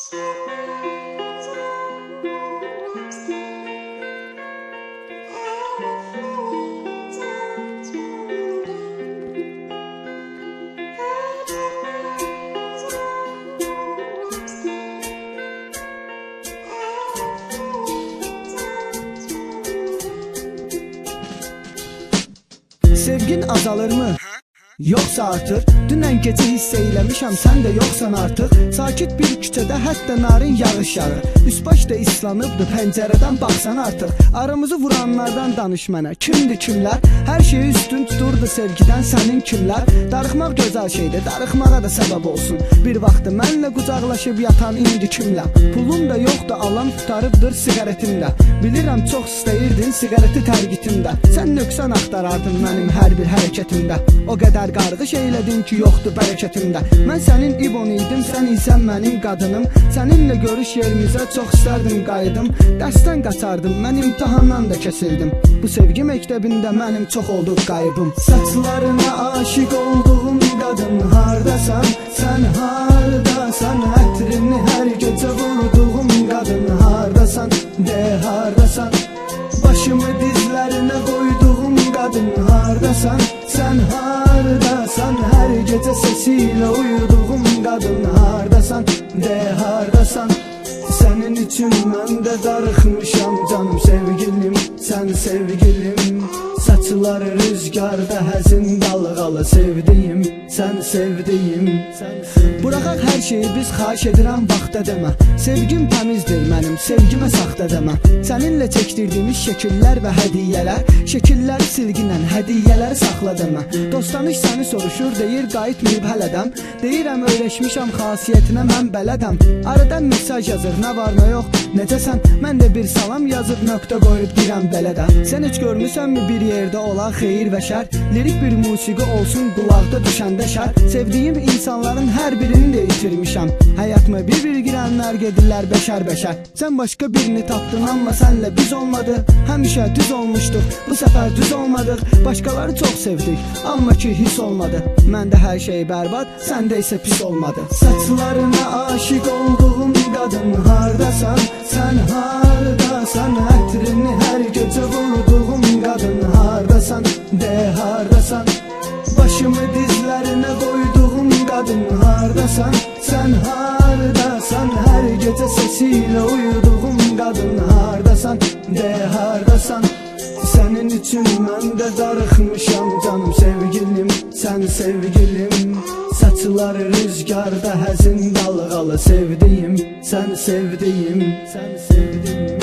Sevgin azalır mı? Yoxsa artır? Dünən gecə hiss eyləmişəm, sən də yoxsan artıq. Sakit bir küçədə hətta narin yağış yağır. Üst-baş da islanıbdı, pəncərədən baxsan artıq. Aramızı vuranlardan danış mənə, kimdir kimlər? Hər şeyi üstün tuturdu sevgidən sənin kimlər? Darıxmaq gözəl şeydir, darıxmağa da səbəb olsun. Bir vaxtı mənlə qucaqlaşıb yatan indi kimlər? Pulum da yoxdur, alan tutarıbdır siqaretimdə. Bilirəm çox istəyirdin siqareti tərgitimdə. Sən nöqsan axtarardın mənim hər bir hərəkətimdə. O qədər qarğış eylədin ki, yoxdur bərəkətimdə. Mən sənin ibon idim, sən isə mənim qadınım. Səninlə görüş yerimizə çox istərdim qayıdım. Dərsdən qaçardım, mən imtihandan da kəsildim. Bu sevgi məktəbində mənim çox oldu qaybım. Saçlarına aşiq olduğum qadın hardasan? Sən hardasan? Ətrini hər gecə vurduğum qadın hardasan? De hardasan? Başımı dizlərinə qoyduğum qadın hardasan? Sən hardasan? Hər gecə sesiyle uyuduğum qadın hardasan? De hardasan? Sənin üçün mən də darıxmışam canım sevgilim, sən sevgilim. Saçları rüzgarda həzin dalğalı sevdiyim, sən sevdiyim. Buraxaq hər şeyi biz, xahiş edirəm vaxta demə. Sevgim təmizdir mənim, sevgimə saxta demə. Səninlə çəkdirdiyimiz şəkillər və hədiyyələr, şəkilləri silginən hədiyyələri saxla demə. Dostanış səni soruşur, deyir qayıtmayıb hələdəm. Deyirəm öyrəşmişəm xasiyyətinə mən bələdəm. Aradan mesaj yazır, nə var nə yox, necəsən? Mən də bir salam yazıb nöqtə qoyub girəm bələdə. Sən heç görmüsənmi bir yerdə olan xeyir və şər? Lirik bir musiqi olsun qulaqda düşəndə şər. Sevdiyim insanların hər birini də itirmişəm. Həyatıma bir girənlər gedirlər bəşər-bəşər. Sən başqa birini tapdın, amma sənlə biz olmadı. Həmişə düz olmuşduq, bu səfər düz olmadıq. Başqaları çox sevdik, amma ki his olmadı. Məndə hər şey bərbad, səndə isə pis olmadı. Saçlarına aşiq olduğum qadın hardasan? Sən hardasan? Ətrini hər gecə vurduğum qadın hardasan? De hardasan? Başımı dizlərinə qoyduğum qadın hardasan? Sən hardasan? Hər gecə sesiyle uyuduğum qadın hardasan? De hardasan? Sənin üçün mən də darıxmışam canım sevgilim, sən sevgilim. Saçları rüzgarda həzin dalğalı sevdiyim, sən sevdiyim, sən sevdiyim.